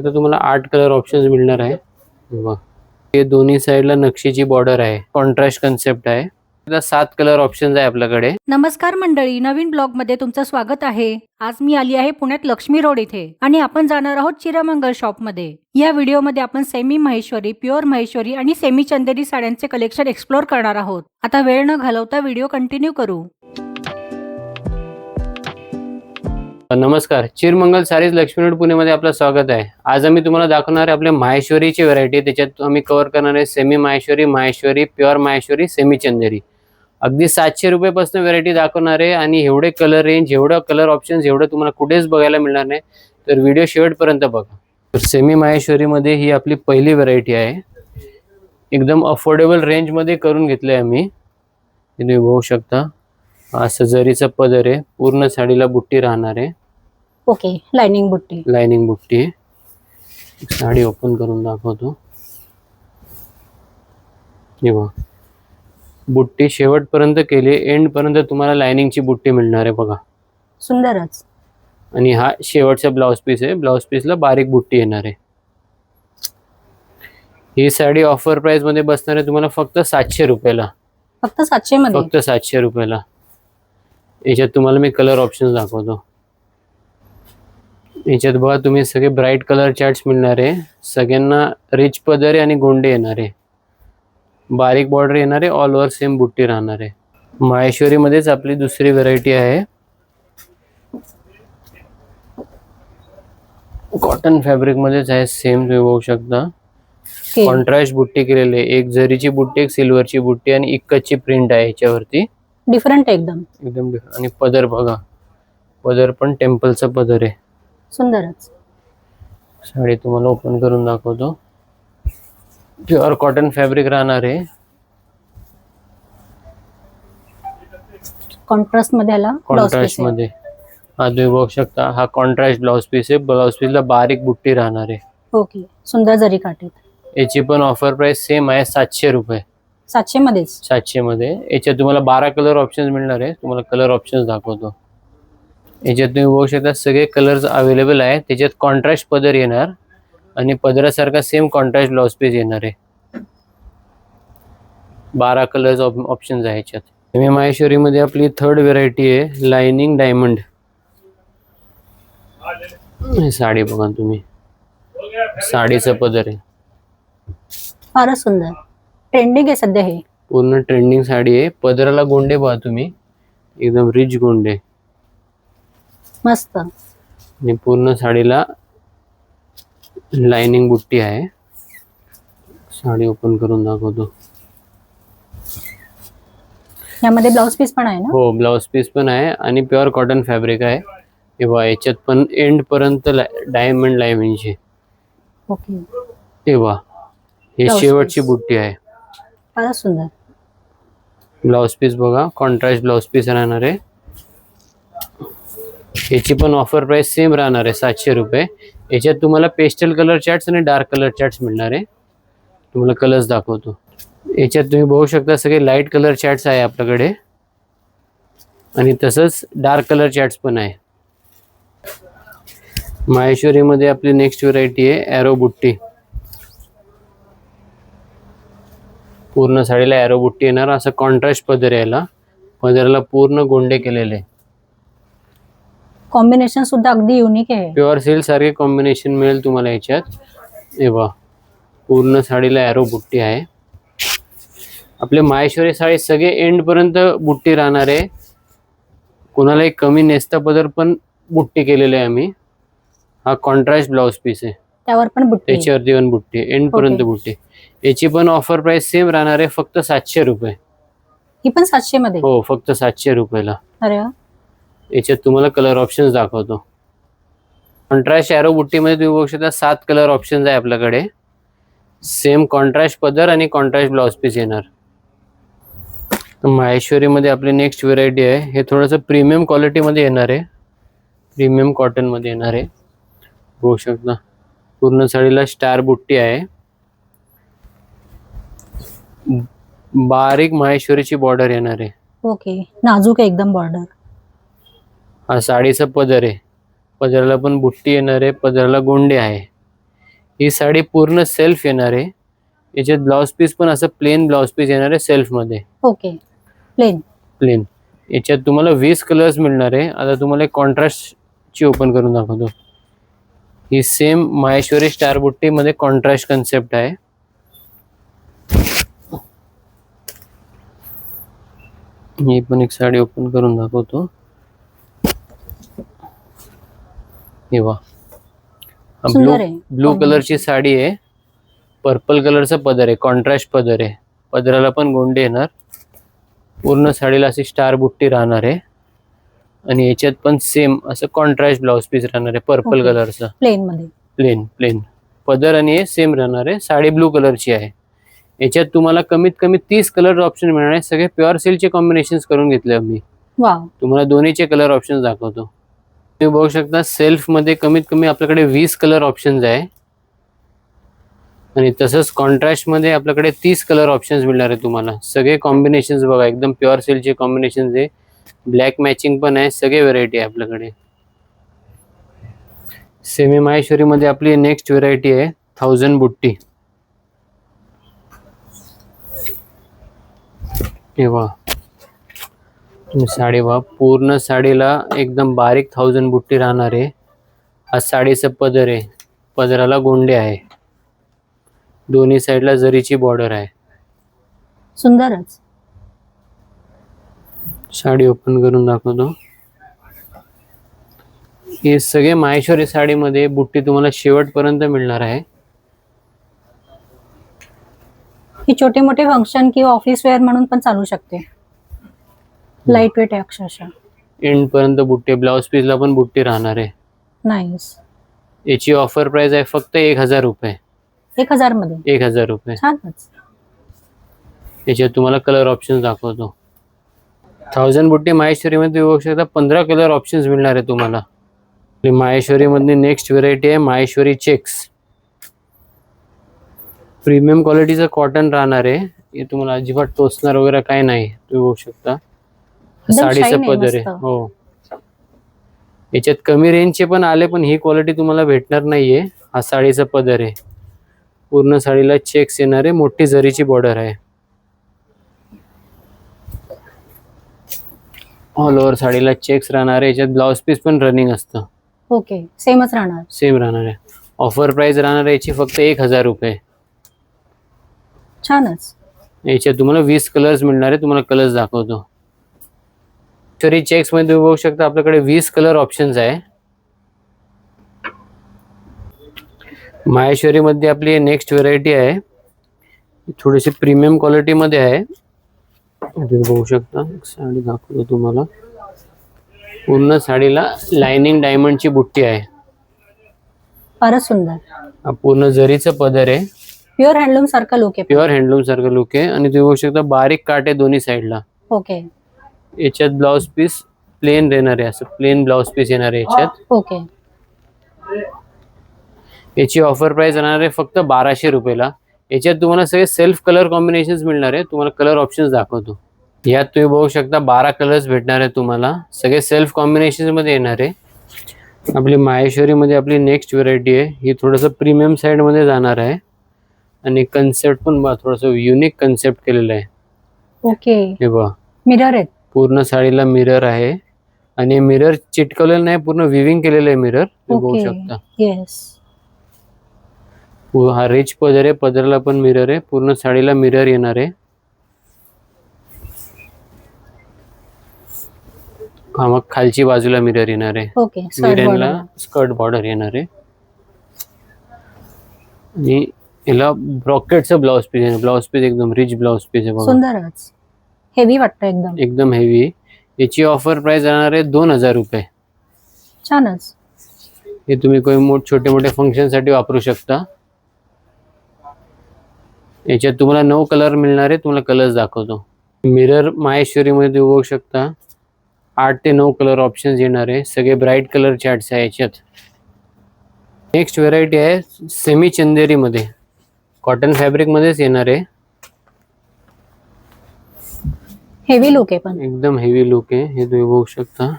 तर तुम्हाला 8 colour options मिळणार आहे. हे दोन्ही साइडला नक्षीची बॉर्डर आहे, कॉन्ट्रास्ट कन्सेप्ट आहे. 7 कलर ऑप्शन्स आहे आपल्याकडे. नमस्कार मंडळी, नवीन ब्लॉग मध्ये तुमचं स्वागत आहे. आज मी आली आहे पुण्यात लक्ष्मी रोड इथे आणि आपण जाणार आहोत चिरमंगल शॉप मध्ये. या व्हिडिओ मध्ये आपण सेमी महेश्वरी, प्युअर महेश्वरी आणि सेमी चंदेरी साड्यांचे कलेक्शन एक्सप्लोर करणार आहोत. आता वेळ न घालवता व्हिडिओ कंटिन्यू करू. नमस्कार, चिरमंगल सारीज लक्ष्मी रोड पुणे मध्ये आपलं स्वागत आहे. आज आम्ही तुम्हाला दाखवणार आहे आपले माहेश्वरीची व्हरायटी. त्याच्यात आम्ही कव्हर करणार आहे semi Maheshwari, Maheshwari, pure Maheshwari, semi Chanderi. अगदी 700 रुपयापासून व्हरायटी दाखवणार आहे आणि एवढे कलर रेंज, एवढं कलर ऑप्शन्स एवढं तुम्हाला कुठेच बघायला मिळणार नाही. तर व्हिडिओ शेवटपर्यंत बघा. तर सेमी माहेश्वरी मध्ये ही आपली पहिली व्हरायटी आहे. एकदम अफोर्डेबल रेंज मध्ये करून घेतले आम्ही. तुम्ही बघू शकता, असं जरीचा पदर आहे, पूर्ण साडीला बुट्टी राहणार आहे. ओके, लाइनिंग बुट्टी. लाइनिंग बुट्टी आहे. साडी ओपन करून दाखवतो. हे बघा, बुट्टी शेवटपर्यंत केली, एंड पर्यंत तुम्हाला लाइनिंगची बुट्टी मिळणार आहे बघा. सुंदरच. आणि हा शेवटचा ब्लाउज पीस आहे. ब्लाउज पीसला बारीक बुट्टी येणार आहे. ही साडी ऑफर प्राइस मध्ये बसणार आहे तुम्हाला फक्त 700 रुपयाला. फक्त 700 मध्ये? फक्त 700 रुपयाला. याच्यात तुम्हाला मी कलर ऑप्शन दाखवतो. याच्यात बघा, तुम्ही सगळे ब्राईट कलर चार्ट्स मिळणार आहे. सगळ्यांना रिच पदर आणि गोंडे येणार आहे. बारीक बॉर्डर येणार आहे. ऑल ओव्हर सेम बुट्टी राहणार आहे. माहेश्वरी मध्येच आपली दुसरी व्हरायटी आहे. कॉटन फॅब्रिक मध्येच आहे, सेम तुम्ही बघू शकता. कॉन्ट्रास्ट बुट्टी केलेली आहे. एक जरीची बुट्टी, एक सिल्वरची बुट्टी आणि इक्कची प्रिंट आहे याच्यावरती. डिफरंट एकदम डिफरंट. आणि पदर बघा, पदर पण टेम्पलचा पदर आहे. सुंदरच. साडी तुम्हाला ओपन करून दाखवतो. प्युअर कॉटन फॅब्रिक राहणार आहे. कॉन्ट्रास्ट मध्ये आला. कॉन्ट्रास्ट मध्ये हा तुम्ही बघू शकता, हा कॉन्ट्रास्ट ब्लाउज पीस आहे. ब्लाउज पीसला बारीक बुट्टी राहणार आहे. ओके, सुंदर जरी काठीत. याची पण ऑफर प्राइस सेम आहे, 700 रुपये. 700 मध्येच? 700 मध्ये. याच्यात तुम्हाला 12 कलर ऑप्शन्स मिळणार आहे. तुम्हाला कलर ऑप्शन्स दाखवतो. याच्यात तुम्ही बघू शकता सगळे कलर्स अवेलेबल आहे. त्याच्यात कॉन्ट्रास्ट पदर येणार आणि पदरासारखा सेम कॉन्ट्रास्ट ब्लाउज पीस येणार आहे. 12 कलर्स ऑप्शन्स आहे याच्यात. सेमी माहेश्वरी मध्ये आपली थर्ड व्हरायटी आहे, लाइनिंग डायमंड. साडी बघा तुम्ही, साडीचा पदर आहे. फारच सुंदर, ट्रेंडिंग आहे सध्या. हे पूर्ण ट्रेंडिंग साडी आहे. पदराला गोंडे बघा तुम्ही, एकदम रिच गोंडे, मस्त. आणि पूर्ण साडीला लाइनिंग बुट्टी आहे. साडी ओपन करून दाखवतो. यामध्ये ब्लाउज पीस पण आहे ना? हो, ब्लाउज पीस पण आहे आणि प्युअर कॉटन फॅब्रिक आहे. तेव्हा याच्यात पण एंड पर्यंत डायमंड लाइनिंगची. ओके. तेव्हा हे शेवटची बुट्टी आहे. फारच सुंदर. ब्लाउज पीस बघा, कॉन्ट्रास्ट ब्लाउज पीस राहणार आहे. याची पण ऑफर प्राइस सेम राहणार आहे, 700 रुपये. याच्यात तुम्हाला पेस्टल कलर चार्ट्स आणि डार्क कलर चार्ट्स मिळणार आहे. तुम्हाला कलर्स दाखवतो. याच्यात तुम्ही बघू शकता सगळे लाईट कलर चार्ट्स आहे आपल्याकडे आणि तसंच डार्क कलर चार्ट्स पण आहे. माहेश्वरी मध्ये आपली नेक्स्ट व्हरायटी आहे एरो बुट्टी. पूर्ण साडीला एरो बुट्टी येणार. असं कॉन्ट्रास्ट पदर यायला, पदराला पूर्ण गोंडे केलेले. कॉम्बिनेशन सुद्धा अगदी युनिक आहे. प्युअर सिल्क सारखे कॉम्बिनेशन मिळेल तुम्हाला याच्यात. हे बघा, पूर्ण साडीला एरो बुट्टी आहे. आपले माहेश्वरी साडी सगळे एंड पर्यंत बुट्टी राहणार आहे. कोणाला एक कमी नेस्ता पदर पण बुट्टी केलेले आहे आम्ही. हा कॉन्ट्रास्ट ब्लाउज पीस आहे, त्यावर पण बुट्टी, त्याच्यावरती पण बुट्टी, एंड पर्यंत बुट्टी. याची पण ऑफर प्राइस सेम राहणार आहे, फक्त 700 रुपये. ही पण 700 मध्ये? हो, फक्त 700 रुपयाला. अरे वा. याच्यात तुम्हाला कलर ऑप्शन्स दाखवतो. कॉन्ट्रास्ट एरो बुट्टी मध्ये तुम्ही बघू शकता 7 कलर ऑप्शन्स आहे आपल्याकडे. सेम कॉन्ट्रास्ट पदर आणि कॉन्ट्रास्ट ब्लाउज पीस येणार. माहेश्वरी मध्ये आपली नेक्स्ट व्हरायटी आहे. हे थोडंसं प्रीमियम क्वालिटी मध्ये येणार आहे, प्रीमियम कॉटन मध्ये येणार आहे. बघू शकता पूर्ण साडीला स्टार बुट्टी आहे. बारीक माहेश्वरीची बॉर्डर येणार आहे. ओके, नाजूक एकदम बॉर्डर. हा साडीचा पदर आहे. पदराला पण बुट्टी येणार आहे. पदराला गोंडे आहे. ही साडी पूर्ण सेल्फ येणार आहे. याच्यात ब्लाउज पीस पण असं प्लेन ब्लाउज पीस येणार आहे सेल्फ मध्ये. Okay, plain. प्लेन. याच्यात तुम्हाला 20 कलर्स मिळणार आहे. आता तुम्हाला एक कॉन्ट्रास्ट ची ओपन करून दाखवतो. ही सेम माहेश्वरी स्टार बुट्टी मध्ये कॉन्ट्रास्ट कन्सेप्ट आहे. ही पण एक साडी ओपन करून दाखवतो. हे वा, सुंदर आहे. ब्लू कलरची साडी आहे. पर्पल कलरचा पदर आहे, कॉन्ट्रास्ट पदर आहे. पदराला पण गोंडे येणार. पूर्ण साडीला अशी स्टार बुट्टी राहणार आहे. आणि याच्यात पण सेम असं कॉन्ट्रास्ट ब्लाउज पीस राहणार आहे पर्पल कलरचा. प्लेन मध्ये. प्लेन पदर आणि हे सेम राहणार आहे. साडी ब्लू कलरची आहे. याच्यात तुम्हाला कमीत कमी 30 कलर ऑप्शन मिळणार आहे. सगळे प्युअर सिल्कचे कॉम्बिनेशन्स करून घेतले आम्ही. वाव. तुम्हाला दोन्हीचे कलर ऑप्शन्स दाखवतो. तुम्ही बघू शकता सेल्फ मध्ये कमीत कमी आपल्याकडे 20 कलर ऑप्शन्स आहे. आणि तसंच कॉन्ट्रास्ट मध्ये आपल्याकडे 30 कलर ऑप्शन्स मिळणार आहे तुम्हाला. सगळे कॉम्बिनेशन्स बघा एकदम प्युअर सिल्कचे कॉम्बिनेशन्स आहे. ब्लॅक मॅचिंग पण आहे. सगळे व्हरायटी आहे आपल्याकडे. सेमी माहेश्वरी मध्ये आपली नेक्स्ट व्हरायटी आहे 1000 बुट्टी. हे वा, साडी वा, पूर्ण साडीला एकदम बारीक 1000 बुट्टी राहणार आहे. हा साडीचा पदर आहे. पदराला गोंडे आहे. दोन्ही साईडला जरीची बॉर्डर आहे. सुंदरच. साडी ओपन करून दाखवतो. हे सगळे माहेश्वरी साडीमध्ये बुट्टी तुम्हाला शेवटपर्यंत मिळणार आहे. ही छोटे मोठे फंक्शन किंवा ऑफिस वेअर म्हणून पण चालू शकते. लाईट वेट आहे अक्षरशः. एंड पर्यंत बुट्टी. ब्लाउज पीसला पण बुट्टी राहणार आहे. नाईस. याची ऑफर प्राइस आहे फक्त 1000 रुपये. 1000 मध्ये. 1000 रुपये. छानच. याच्यात तुम्हाला कलर ऑप्शन दाखवतो. 1000 बुट्टी माहेश्वरी मध्ये बघू शकता 15 कलर ऑप्शन्स मिळणार आहे तुम्हाला. माहेश्वरी मधली नेक्स्ट व्हरायटी आहे माहेश्वरी चेक्स. प्रीमियम क्वालिटीचं कॉटन राहणार आहे. हे तुम्हाला अजिबात टोचणार वगैरे काय नाही. तुम्ही बघू शकता साडीचं पदर आहे. हो, याच्यात कमी रेंजचे पण आले पण ही क्वालिटी तुम्हाला भेटणार नाहीये. हा साडीचा पदर आहे. पूर्ण साडीला चेक्स येणार आहे. मोठी जरीची बॉर्डर आहे. ऑल ओव्हर साडीला चेक्स राहणार आहे. याच्यात ब्लाउज पीस पण रनिंग असतं. ओके, सेमच राहणार. सेम राहणार आहे. ऑफर प्राइस राहणार आहे याची फक्त 1000 रुपये. छानच. याच्यात तुम्हाला 20 कलर्स मिळणार आहे. तुम्हाला कलर्स दाखवतो. माहेश्वरी चेक्स मध्ये तुम्ही बघू शकता आपल्याकडे 20 कलर ऑप्शन्स आहे. माहेश्वरी मध्ये आपली नेक्स्ट व्हरायटी आहे. थोडीशी प्रीमियम क्वालिटी मध्ये आहे. तुम्ही बघू शकता साडी दाखवतो तुम्हाला. पूर्ण साडीला लाइनिंग डायमंडची बुट्टी आहे. फारच सुंदर. हा पूर्ण जरीचं पदर आहे. प्युअर हँडलूम सारखा लुक आहे. प्युअर हँडलूम सारखं लुक आहे. आणि तुम्ही बघू शकता बारीक काट आहे दोन्ही साईडला. ओके. याच्यात ब्लाउज पीस प्लेन येणार आहे. असं प्लेन ब्लाउज पीस येणार आहे याच्यात. ओके. याची ऑफर प्राइस राहणार आहे फक्त 1200 रुपयाला. याच्यात तुम्हाला सगळे सेल्फ कलर कॉम्बिनेशन्स मिळणार आहे. तुम्हाला कलर ऑप्शन्स दाखवतो. यात तुम्ही बघू शकता 12 कलर्स भेटणार आहे तुम्हाला. सगळे सेल्फ कॉम्बिनेशन मध्ये येणार आहे. आपली माहेश्वरी मध्ये आपली नेक्स्ट व्हरायटी आहे. ही थोडंसं प्रीमियम साइड मध्ये जाणार आहे. आणि कन्सेप्ट पण थोडंसं युनिक कन्सेप्ट केलेलं आहे. ओके. हे बघा मिरर आहेत. पूर्ण साडीला मिरर आहे. आणि मिरर चिटकवलेलं नाही, पूर्ण विविंग केलेलं आहे मिरर. तुम्ही बघू शकता. येस. हा रिच पदर आहे. पदराला पण मिरर आहे. पूर्ण साडीला मिरर येणार आहे. हा मग खालची बाजूला मिरर येणार आहे. ओके. मिररला स्कर्ट बॉर्डर येणार आहे. आणि याला ब्रॉकेटचं ब्लाउज पीस आहे. ब्लाउज पीस एकदम रिच ब्लाउज पीस आहे बघा. सुंदरच. हेवी वाटतं एकदम. एकदम हेवी. याची ऑफर प्राइस राहणार आहे 2000 रुपये. छानच. हे तुम्ही काही छोटे मोठे फंक्शन साठी वापरू शकता. याच्यात तुम्हाला 9 कलर मिळणार आहे. तुम्हाला कलर्स दाखवतो. मिरर माहेश्वरी मध्ये बघू शकता 8 ते 9 कलर ऑप्शन्स येणार आहे. सगळे ब्राईट कलर चार्ट्स आहे याच्यात. नेक्स्ट व्हरायटी आहे सेमी चंदेरी मध्ये. कॉटन फॅब्रिक मध्येच येणार आहे. हेवी लुक आहे पण. एकदम हेवी लुक आहे. हे तुम्ही बघू शकता.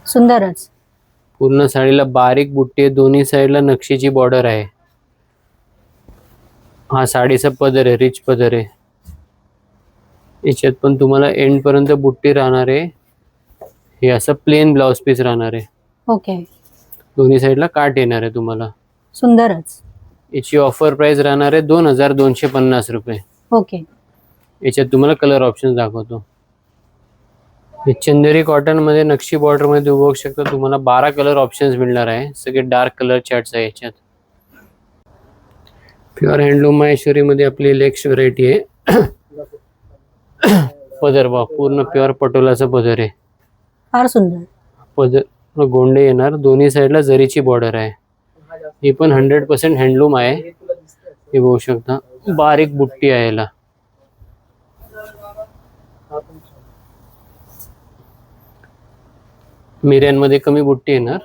सुंदरच. पूर्ण साडीला बारीक बुट्टी आहे, दोन्ही साईडला नक्षीची बॉर्डर आहे. हा साडीचा पदर आहे, रिच पदर आहे. याच्यात पण तुम्हाला एंड पर्यंत बुट्टी राहणार आहे. हे असं प्लेन ब्लाउज पीस राहणार आहे. ओके, दोन्ही साईडला काट येणार आहे तुम्हाला. सुंदरच. याची ऑफर प्राइस राहणार आहे 2250 रुपये. ओके, याच्यात तुम्हाला कलर ऑप्शन दाखवतो. हे चंदेरी कॉटन मध्ये नक्षी बॉर्डर मध्ये बघू शकता तुम्हाला 12 कलर ऑप्शन्स मिळणार आहे. सगळे डार्क कलर चार्ट्स आहे याच्यात. प्युअर हँडलूम माहेश्वरी मध्ये आपली लेक्स व्हरायटी आहे. पदर बा पूर्ण प्युअर पटोलाचा पदर आहे. फार सुंदर. पदर गोंडे येणार, दोन्ही साईडला जरीची बॉर्डर आहे. ही पण 100% हँडलूम आहे. हे बघू शकता बारीक बुट्टी आहे याला. मिऱ्यांमध्ये कमी बुट्टी येणार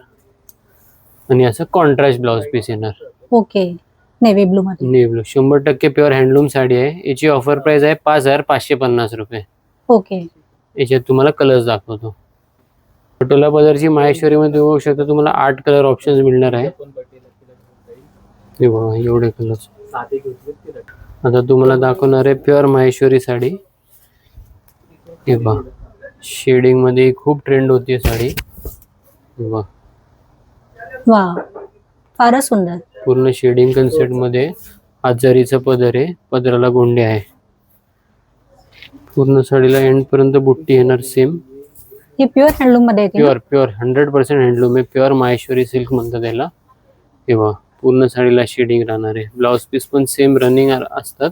आणि असं कॉन्ट्रास्ट ब्लाउज पीस येणार. ओके, नेव्ही ब्लू मध्ये. Navy blue 100% pure handloom sari आहे. याची ऑफर प्राइस आहे 5550 रुपये. ओके, याच्यात तुम्हाला कलर्स दाखवतो. पटोला पदरची माहेश्वरी मध्ये बघू शकता तुम्हाला 8 कलर ऑप्शन्स मिळणार आहे. हे बघा एवढे कलर्स. आता तुम्हाला दाखवणार आहे प्युअर माहेश्वरी साडी. हे बघा शेडिंग मध्ये खूप ट्रेंड होती साडी. हे बघा वा, फारच सुंदर. पूर्ण शेडिंग कन्सेप्ट मध्ये आजारीचा पदर आहे, पदराला गोंडे आहे. पूर्ण साडीला एंड पर्यंत बुट्टी येणार सेम. ही प्युअर हँडलूम मध्ये येते. प्युअर 100% हँडलूम आहे. प्युअर माहेश्वरी सिल्क म्हणतात त्याला. हे बघा पूर्ण साडीला शेडिंग राहणार आहे. ब्लाउज पीस पण सेम रनिंग असतात.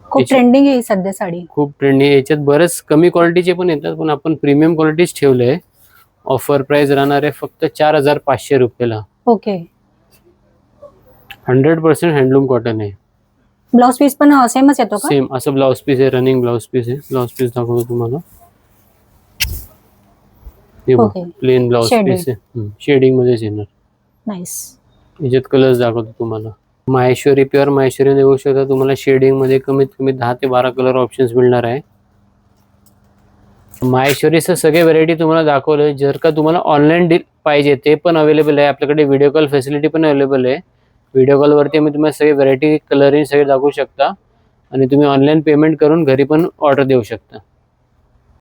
खूप ट्रेंडिंग आहे सध्या साडी. खूप ट्रेंडिंग आहे. याच्यात बरेच कमी क्वालिटीचे पण येतात, पण आपण प्रीमियम क्वालिटीच ठेवले आहे. ऑफर प्राइस राहणार आहे फक्त 4500 रुपयाला. ओके, 100% हँडलूम कॉटन आहे. ब्लाउज पीस पण सेमच येतो का? सेम असं ब्लाउज पीस आहे, रनिंग ब्लाउज पीस आहे. ब्लाउज पीस दाखवतो तुम्हाला. हे बघा Okay. Plain blouse Shaded. Piece आहे, शेडिंग मध्येच येणार. नाईस. याच्यात कलर्स दाखवतो तुम्हाला. माहेश्वरी प्युअर माहेश्वरी देऊ शकता तुम्हाला शेडिंग मध्ये कमीत कमी 10 ते 12 कलर ऑप्शन्स मिळणार आहे. माहेश्वरीचं सगळे व्हरायटी तुम्हाला दाखवलं. जर का तुम्हाला ऑनलाईन डील पाहिजे ते पण अवेलेबल आहे. आपल्याकडे व्हिडिओ कॉल फॅसिलिटी पण अवेलेबल आहे. व्हिडिओ कॉलवरती आम्ही तुम्हाला सगळे व्हरायटी कलरिंग सगळे दाखवू शकता आणि तुम्ही ऑनलाईन पेमेंट करून घरी पण ऑर्डर देऊ शकता.